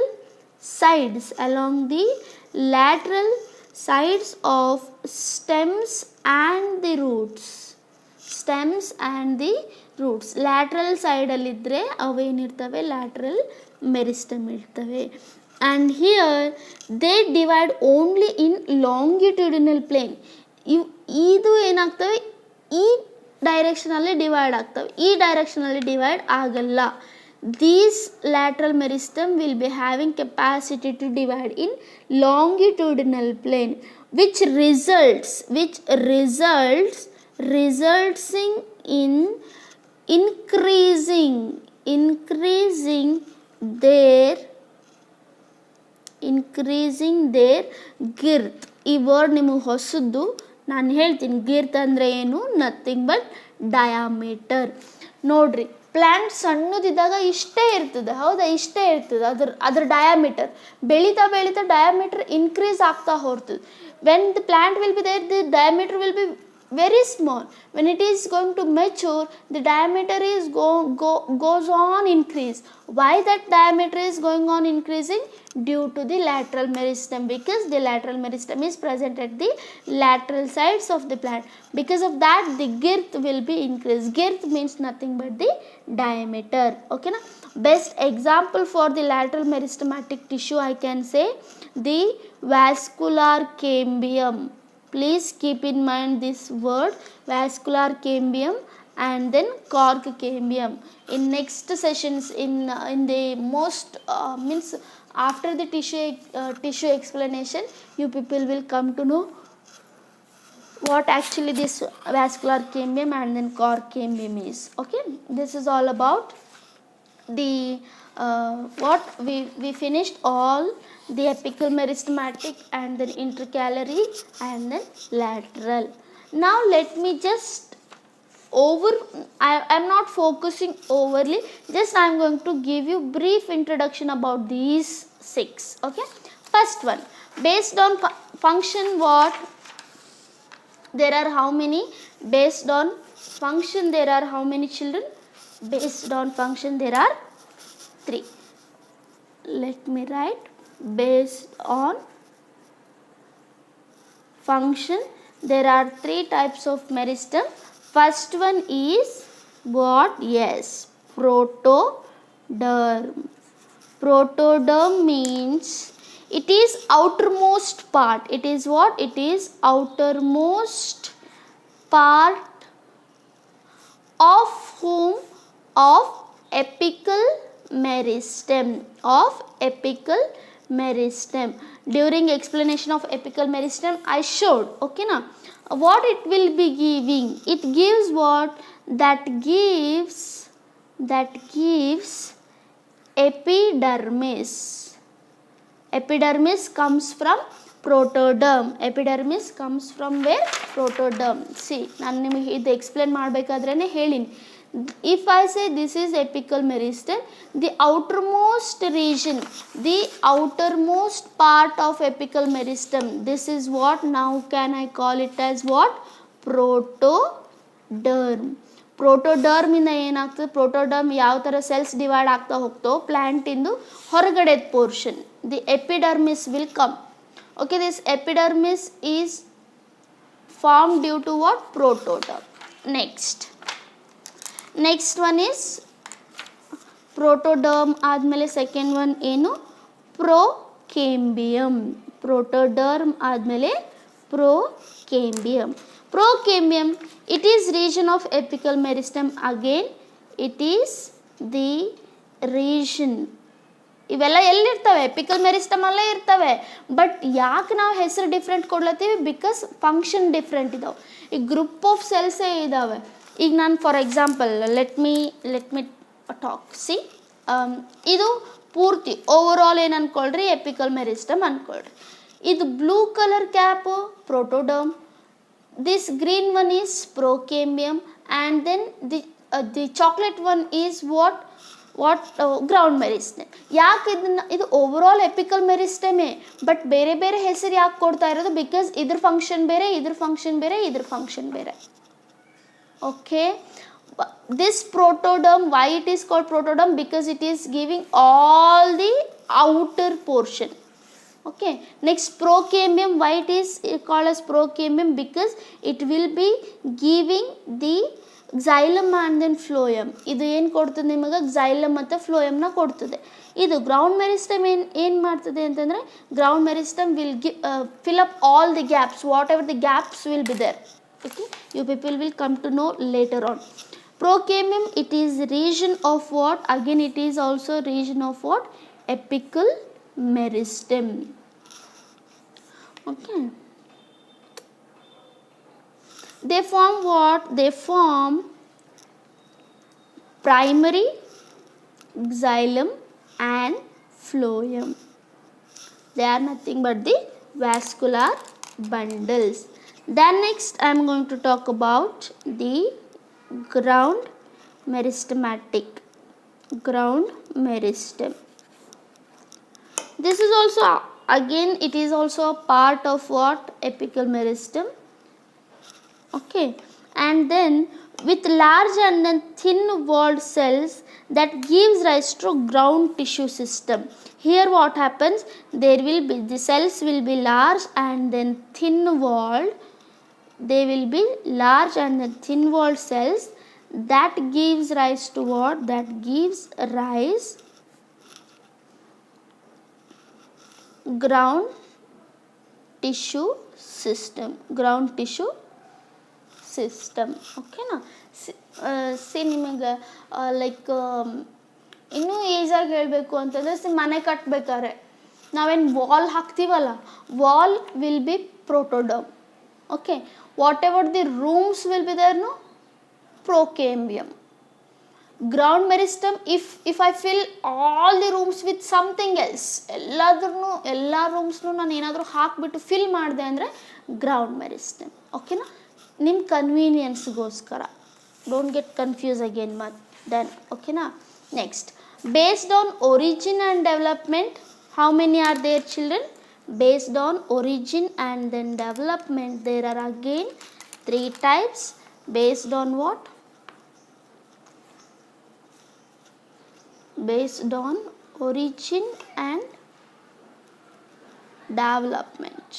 sides of stems and the roots. Lateral ಸೈಡಲ್ಲಿದ್ದರೆ ಅವೇನಿರ್ತವೆ? ಲ್ಯಾಟ್ರಲ್ ಮೆರಿಸ್ಟಮ್ ಇರ್ತವೆ. And here they divide only in longitudinal plane. ಇದು ಏನಾಗ್ತವೆ? ಈ ಡೈರೆಕ್ಷನಲ್ಲಿ divide ಆಗ್ತವೆ, ಈ ಡೈರೆಕ್ಷನಲ್ಲಿ ಡಿವೈಡ್ ಆಗಲ್ಲ. These lateral meristem will be having capacity to divide in longitudinal plane, which results in increasing their girth. ಈ ವರ್ಡ್ ನಿಮಗೆ ಹೊಸದ್ದು, ನಾನು ಹೇಳ್ತೀನಿ. ಗಿರ್ತ್ ಅಂದರೆ ಏನು? Nothing but diameter. ನೋಡ್ರಿ, ಪ್ಲ್ಯಾಂಟ್ ಸಣ್ಣದಿದ್ದಾಗ ಇಷ್ಟೇ ಇರ್ತದೆ. ಹೌದಾ? ಇಷ್ಟೇ ಇರ್ತದೆ ಅದ್ರ ಡಯಾಮೀಟರ್. ಬೆಳೀತಾ ಡಯಾಮೀಟರ್ ಇನ್ಕ್ರೀಸ್ ಆಗ್ತಾ ಹೋಗ್ತದೆ. When the plant will be there, the diameter will be very small. When it is going to mature, the diameter is goes on increase. Why that diameter is going on increasing? Due to the lateral meristem, because the lateral meristem is present at the lateral sides of the plant. Because of that, the girth will be increased. Girth means nothing but the diameter. Okay na? Best example for the lateral meristematic tissue I can say the vascular cambium. Please keep in mind this word, vascular cambium and then cork cambium. In next sessions, in the most means after the tissue explanation, you people will come to know what actually this vascular cambium and then cork cambium is. Okay, this is all about the what we finished all the apical meristematic and then intercalary and then lateral. Now let me just I am not focusing overly, just I am going to give you brief introduction about these 6. Okay, first one, based on function, what there are how many? Based on function there are how many children? Based on function there are 3. Let me write. Based on function there are 3 types of meristem. First one is what? Yes, protoderm. Protoderm means it is outermost part. It is what? It is outermost part of whom? Of apical meristem. During explanation of apical meristem I showed. Okay na, what it will be giving? It gives what? That gives epidermis. Epidermis comes from protoderm. Epidermis comes from where? Protoderm. See, ನಾನು ನಿಮಗೆ ಇದು explain ಮಾಡಬೇಕಾದ್ರೇ ಹೇಳಿನಿ. If I say this is apical meristem, the outermost region, the outermost part of apical meristem, this is what now can I call it as what? Protoderm. ಪ್ರೋಟೋಡರ್ಮ್ ಇಂದ ಏನಾಗ್ತದೆ, ಪ್ರೋಟೋಡರ್ಮ್ ಯಾವ ಥರ cells divide ಆಗ್ತಾ ಹೋಗ್ತೋ plant ಇಂದು ಹೊರಗಡೆ portion, the epidermis will come. Okay, this epidermis is form due to what? Protoderm. Next one is protoderm ಆದಮೇಲೆ second one ಏನು? ಪ್ರೋಕೇಂಬಿಯಮ್. ಪ್ರೋಟೋಡರ್ಮ್ ಆದಮೇಲೆ ಪ್ರೋಕೇಂಬಿಯಮ್. Procambium, it is region of apical meristem. Again, it is the region. ಇವೆಲ್ಲ ಎಲ್ಲಿರ್ತವೆ? Apical meristem ಅಲ್ಲೇ ಇರ್ತವೆ. But ಯಾಕೆ ನಾವು ಹೆಸರು different ಕೊಡ್ಲತ್ತೀವಿ? Because function different ಇದಾವೆ. ಈ ಗ್ರೂಪ್ ಆಫ್ ಸೆಲ್ಸೇ ಇದ್ದಾವೆ. ಈಗ ನಾನು for example let me talk. C, ಇದು ಪೂರ್ತಿ ಓವರ್ ಆಲ್ ಏನು ಅನ್ಕೊಳ್ರಿ? ಎಪಿಕಲ್ ಮೆರಿಸ್ಟಮ್ ಅನ್ಕೊಳ್ರಿ. ಇದು blue colour cap protoderm. This green one is procambium, and then the chocolate one is what ground meristem. ಯಾಕೆ ಇದು ಓವರ್ ಆಲ್ ಎಪಿಕಲ್ ಮೆರಿಸ್ಟಮೇ, ಬಟ್ ಬೇರೆ ಬೇರೆ ಹೆಸರು ಯಾಕೆ ಕೊಡ್ತಾ ಇರೋದು? ಬಿಕಾಸ್ ಇದ್ರ ಫಂಕ್ಷನ್ ಬೇರೆ, ಇದ್ರ ಫಂಕ್ಷನ್ ಬೇರೆ, ಇದ್ರ ಫಂಕ್ಷನ್ ಬೇರೆ. Okay, this protoderm, why it is called protoderm? Because it is giving all the outer portion. Okay, next procambium, why it is called as procambium? Because it will be giving the xylem and then phloem. ಇದು ಏನು ಕೊಡ್ತದೆ ನಿಮಗೆ? xylem ಮತ್ತು phloem ನ ಕೊಡ್ತದೆ. ಇದು ground meristem ಏನು ಮಾಡ್ತದೆ ಅಂತಂದರೆ, ground meristem will fill up all the gaps, whatever the gaps will be there. Okay, you people will come to know later on. Procambium, it is region of what? Again, it is also region of what? Apical meristem. Okay, they form what? They form primary, xylem and phloem. They are nothing but the vascular bundles. Then next I am going to talk about the ground meristem. This is also, again, it is also a part of what? Apical meristem. Okay, and then with large and then thin walled cells that gives rise to ground tissue system. Here what happens? There will be, the cells will be large and then thin walled. They will be large and then thin walled cells that gives rise to what? That gives rise ground tissue system. Okay na? See, ನಿಮಗೆ like ಇನ್ನೂ ಈಸಾಗಿ ಹೇಳಬೇಕು ಅಂತಂದರೆ, ಮನೆ ಕಟ್ಟಬೇಕಾದ್ರೆ ನಾವೇನು wall ಹಾಕ್ತೀವಲ್ಲ, wall will be protoderm. Okay, whatever the rooms will be there, no? Procambium. Ground meristem, if I fill all the rooms with something else, ಎಲ್ಲ ರೂಮ್ಸ್ನು ನಾನು ಏನಾದರೂ ಹಾಕಿಬಿಟ್ಟು ಫಿಲ್ ಮಾಡಿದೆ ಅಂದರೆ ಗ್ರೌಂಡ್ ಮೆರಿಸ್ಟಮ್. ಓಕೆನಾ? ನಿಮ್ಮ ಕನ್ವೀನಿಯನ್ಸ್ಗೋಸ್ಕರ, don't get confuse again then. ಓಕೆನಾ? Next, based on origin and development, how many are there, children? Based on origin and then development, there are again 3 types. Based on what? Based on origin and development.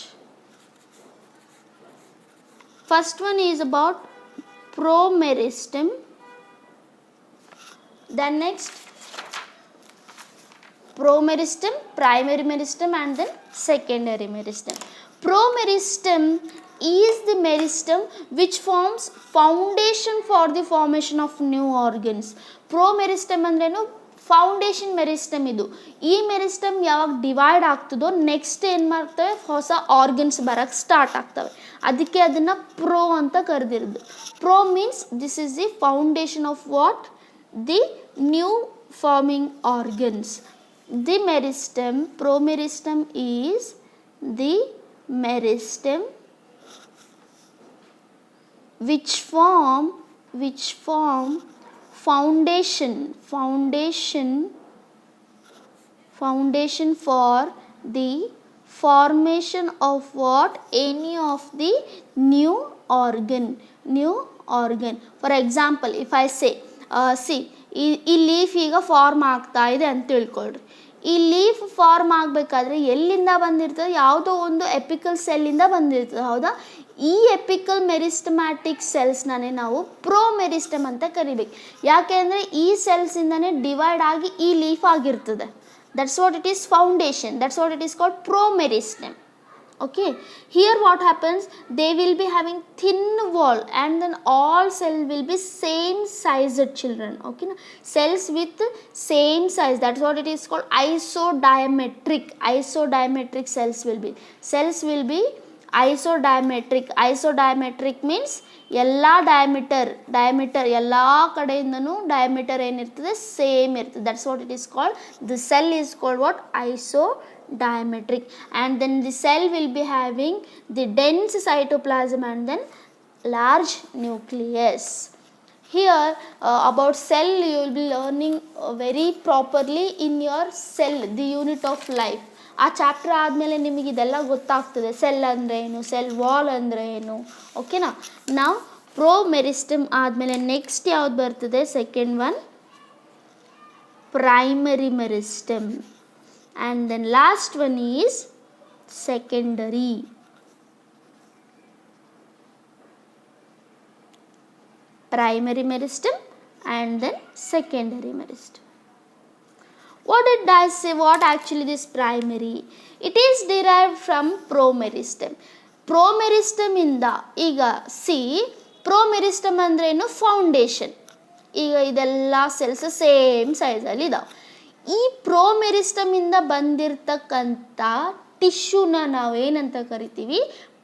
First one is about promeristem. Then next, promeristem, primary meristem and then secondary meristem. Promeristem is the meristem which forms foundation for the formation of new organs. Promeristem ಅಂದ್ರೇನು? Foundation meristem. ಇದು ಈ meristem ಯಾವಾಗ divide ಆಗ್ತದೋ next ಏನು ಮಾಡ್ತವೆ? ಹೊಸ organs ಬರೋಕ್ಕೆ start ಆಗ್ತವೆ. ಅದಕ್ಕೆ ಅದನ್ನು ಪ್ರೋ ಅಂತ ಕರೆದಿರೋದು. Pro means this is the foundation of what? The new forming organs. The meristem, promeristem is the meristem which form foundation for the formation of what? Any of the new organ. For example, if I say see ಈ leaf ಈಗ form ಆಗ್ತಾ ಇದೆ ಅಂತ ತಿಳ್ಕೊಳ್ರಿ. ಈ leaf form ಆಗಬೇಕಾದ್ರೆ ಎಲ್ಲಿಂದ ಬಂದಿರ್ತದೆ? ಯಾವುದೋ ಒಂದು ಎಪಿಕಲ್ ಸೆಲ್ಲಿಂದ ಬಂದಿರ್ತದೆ, ಹೌದಾ? ಈ ಎಪಿಕಲ್ ಮೆರಿಸ್ಟಮ್ಯಾಟಿಕ್ ಸೆಲ್ಸ್ನೇ ನಾವು ಪ್ರೋಮೆರಿಸ್ಟಮ್ ಅಂತ ಕರಿಬೇಕು. ಯಾಕೆ ಅಂದರೆ ಈ ಸೆಲ್ಸಿಂದನೇ ಡಿವೈಡ್ ಆಗಿ ಈ ಲೀಫ್ ಆಗಿರ್ತದೆ. That's what it is, foundation. That's what it is called, promeristem. Okay, here what happens? They will be having thin wall and then all cell will be same sized children. Okay, cells with same size. That's what it is called, isodiametric cells will be isodiametric means ಎಲ್ಲ diameter ಎಲ್ಲ ಕಡೆಯಿಂದನೂ diameter ಏನಿರ್ತದೆ? Same ಇರ್ತದೆ. That's what it is called, the cell is called what? isodiametric. And then the cell will be having the dense cytoplasm and then large nucleus. Here about cell you will be learning very properly in your cell, the unit of life. ಆ chapter ಆದಮೇಲೆ ನಿಮಗೆ ಇದೆಲ್ಲ ಗೊತ್ತಾಗ್ತದೆ. Cell ಅಂದರೆ ಏನು, cell wall ಅಂದರೆ ಏನು. ಓಕೆನಾ? ನಾವು ಪ್ರೋಮೆರಿಸ್ಟಮ್ ಆದಮೇಲೆ ನೆಕ್ಸ್ಟ್ ಯಾವ್ದು ಬರ್ತದೆ? Second one primary meristem. And then last one is secondary. Primary meristem and then secondary meristem. What did I say? What actually this primary? It is derived from promeristem. Promeristem ಇಂದ ಈಗ C ಪ್ರೋಮೆರಿಸ್ಟಮ್ ಅಂದರೆ ಏನು? Foundation. ಈಗ ಇದೆಲ್ಲ cells same ಸೈಜಲ್ಲಿ ಇದಾವೆ. ಈ ಪ್ರೋಮೆರಿಸ್ಟಮ್ ಇಂದ ಬಂದಿರತಕ್ಕಂಥ ಟಿಶ್ಯೂನ ನಾವು ಏನಂತ ಕರಿತೀವಿ?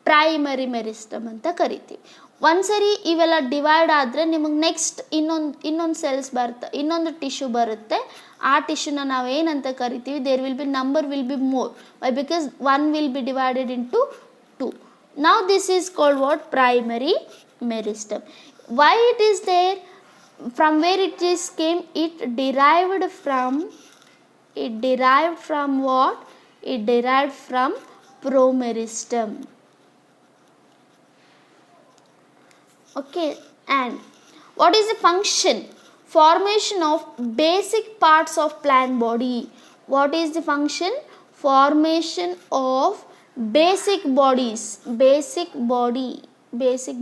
ಪ್ರೈಮರಿ ಮೆರಿಸ್ಟಮ್ ಅಂತ ಕರಿತೀವಿ. ಒಂದ್ಸರಿ ಇವೆಲ್ಲ ಡಿವೈಡ್ ಆದರೆ ನಿಮಗೆ ನೆಕ್ಸ್ಟ್ ಇನ್ನೊಂದು ಸೆಲ್ಸ್ ಬರುತ್ತೆ, ಇನ್ನೊಂದು ಟಿಶ್ಯೂ ಬರುತ್ತೆ. ಆ ಟಿಶ್ಯೂನ ನಾವು ಏನಂತ ಕರಿತೀವಿ? There will be number will be more. Why? Because one will be divided into 2. Now this is called what? Primary meristem. Why it is there? From where it is came? It derived from what? It derived from promeristem. Okay, and what is the function? Formation of basic parts of plant body. What is the function? Formation of basic bodies. Basic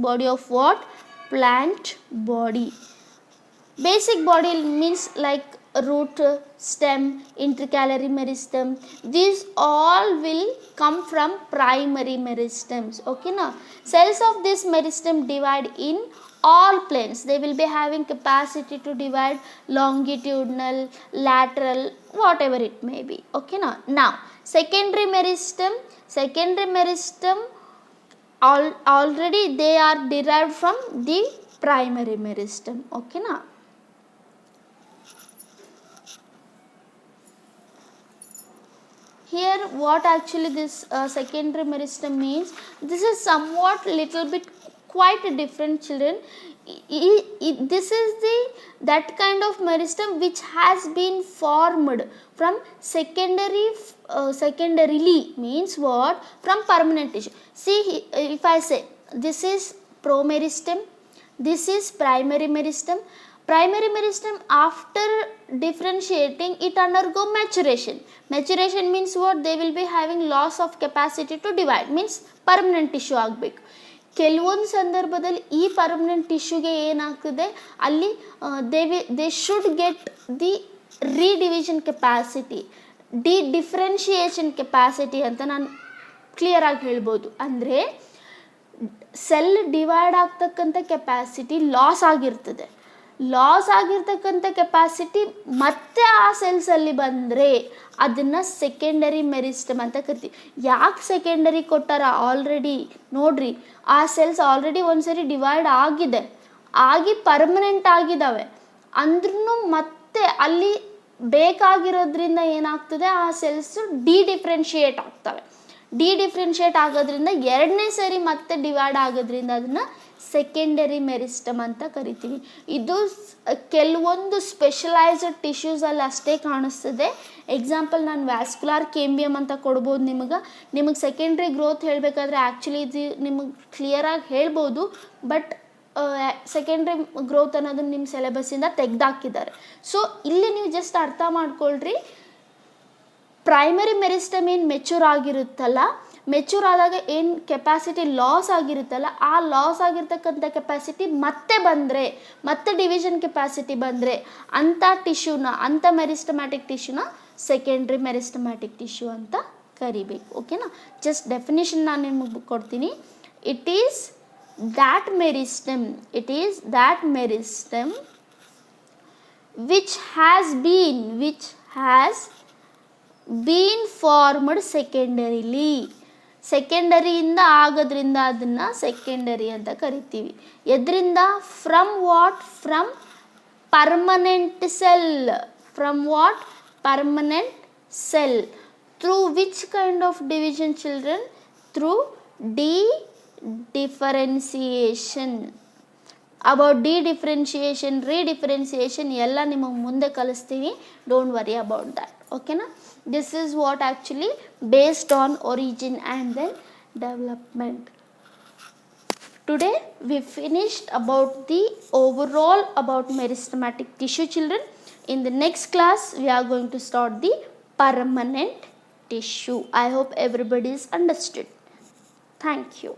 body of what? Plant body. Basic body means like root, stem, intercalary meristem. These all will come from primary meristems. Okay, now cells of this meristem divide in all planes. They will be having capacity to divide longitudinal, lateral, whatever it may be. Okay, now secondary meristem already they are derived from the primary meristem. Okay, now here what actually this secondary meristem means? This is somewhat little bit quite different, children. This is that kind of meristem which has been formed from secondarily means what? From permanent tissue. See, if I say this is promeristem, this is primary meristem. Primary meristem, after differentiating, it undergo maturation. Maturation means what? They will be having loss of capacity to divide, means permanent tissue ಆಗಬೇಕು. ಕೆಲವೊಂದು ಸಂದರ್ಭದಲ್ಲಿ ಈ permanent ಟಿಶ್ಯೂಗೆ ಏನಾಗ್ತದೆ? ಅಲ್ಲಿ they should get the redivision capacity, differentiation capacity ಅಂತ ನಾನು clear ಆಗಿ ಹೇಳ್ಬೋದು. ಅಂದರೆ ಸೆಲ್ ಡಿವೈಡ್ ಆಗ್ತಕ್ಕಂಥ ಕೆಪಾಸಿಟಿ ಲಾಸ್ ಆಗಿರ್ತದೆ. ಲಾಸ್ ಆಗಿರ್ತಕ್ಕಂಥ ಕೆಪಾಸಿಟಿ ಮತ್ತೆ ಆ ಸೆಲ್ಸಲ್ಲಿ ಬಂದರೆ ಅದನ್ನು ಸೆಕೆಂಡರಿ ಮೆರಿಸ್ಟಮ್ ಅಂತ ಕರಿತೀವಿ. ಯಾಕೆ ಸೆಕೆಂಡರಿ ಕೊಟ್ಟಾರ? ಆಲ್ರೆಡಿ ನೋಡ್ರಿ, ಆ ಸೆಲ್ಸ್ ಆಲ್ರೆಡಿ ಒಂದ್ಸರಿ ಡಿವೈಡ್ ಆಗಿ ಪರ್ಮನೆಂಟ್ ಆಗಿದ್ದಾವೆ ಅಂದ್ರೂ ಮತ್ತೆ ಅಲ್ಲಿ ಬೇಕಾಗಿರೋದ್ರಿಂದ ಏನಾಗ್ತದೆ, ಆ ಸೆಲ್ಸು ಡಿಫ್ರೆನ್ಶಿಯೇಟ್ ಆಗ್ತವೆ. ಡಿಫ್ರೆನ್ಶಿಯೇಟ್ ಆಗೋದ್ರಿಂದ ಎರಡನೇ ಸರಿ ಮತ್ತೆ ಡಿವೈಡ್ ಆಗೋದ್ರಿಂದ ಅದನ್ನು ಸೆಕೆಂಡರಿ ಮೆರಿಸ್ಟಮ್ ಅಂತ ಕರಿತೀವಿ. ಇದು ಕೆಲವೊಂದು ಸ್ಪೆಷಲೈಸ್ಡ್ ಟಿಶ್ಯೂಸಲ್ಲಿ ಅಷ್ಟೇ ಕಾಣಿಸ್ತದೆ. ಎಕ್ಸಾಂಪಲ್ ನಾನು ವ್ಯಾಸ್ಕ್ಯುಲಾರ್ ಕೇಂಬಿಯಮ್ ಅಂತ ಕೊಡ್ಬೋದು ನಿಮಗೆ ಸೆಕೆಂಡ್ರಿ ಗ್ರೋತ್ ಹೇಳಬೇಕಾದ್ರೆ ಆ್ಯಕ್ಚುಲಿ ಇದು ನಿಮಗೆ ಕ್ಲಿಯರಾಗಿ ಹೇಳ್ಬೋದು, ಬಟ್ ಸೆಕೆಂಡ್ರಿ ಗ್ರೋತ್ ಅನ್ನೋದು ನಿಮ್ಮ ಸಿಲೆಬಸ್ಸಿಂದ ತೆಗೆದಾಕಿದ್ದಾರೆ. ಸೊ ಇಲ್ಲಿ ನೀವು ಜಸ್ಟ್ ಅರ್ಥ ಮಾಡ್ಕೊಳ್ರಿ, ಪ್ರೈಮರಿ ಮೆರಿಸ್ಟಮ್ ಏನು ಮೆಚೂರ್ ಆಗಿರುತ್ತಲ್ಲ, ಮೆಚೂರ್ ಆದಾಗ ಏನು ಕೆಪಾಸಿಟಿ ಲಾಸ್ ಆಗಿರುತ್ತಲ್ಲ, ಆ ಲಾಸ್ ಆಗಿರ್ತಕ್ಕಂಥ ಕೆಪಾಸಿಟಿ ಮತ್ತೆ ಬಂದರೆ, ಮತ್ತೆ ಡಿವಿಷನ್ ಕೆಪಾಸಿಟಿ ಬಂದರೆ ಅಂಥ ಟಿಶ್ಯೂನ, ಅಂಥ ಮೆರಿಸ್ಟಮ್ಯಾಟಿಕ್ ಟಿಶ್ಯೂನ ಸೆಕೆಂಡ್ರಿ ಮೆರಿಸ್ಟಮ್ಯಾಟಿಕ್ ಟಿಶ್ಯೂ ಅಂತ ಕರಿಬೇಕು. ಓಕೆನಾ? ಜಸ್ಟ್ ಡೆಫಿನಿಷನ್ ನಾನು ನಿಮಗೆ ಕೊಡ್ತೀನಿ. It is that meristem which has been formed secondarily. ಸೆಕೆಂಡರಿಯಿಂದ ಆಗೋದ್ರಿಂದ ಅದನ್ನು ಸೆಕೆಂಡರಿ ಅಂತ ಕರಿತೀವಿ. ಎದರಿಂದ? From what? From permanent cell. Through which kind of division children? Through differentiation. About differentiation, redifferentiation ಎಲ್ಲ ನಿಮಗೆ ಮುಂದೆ ಕಲಿಸ್ತೀವಿ. Don't worry about that. ಓಕೆನಾ? This is what actually based on origin and then development. Today we finished about the overall about meristematic tissue, children. In the next class we are going to start the permanent tissue. I hope everybody is understood. Thank you.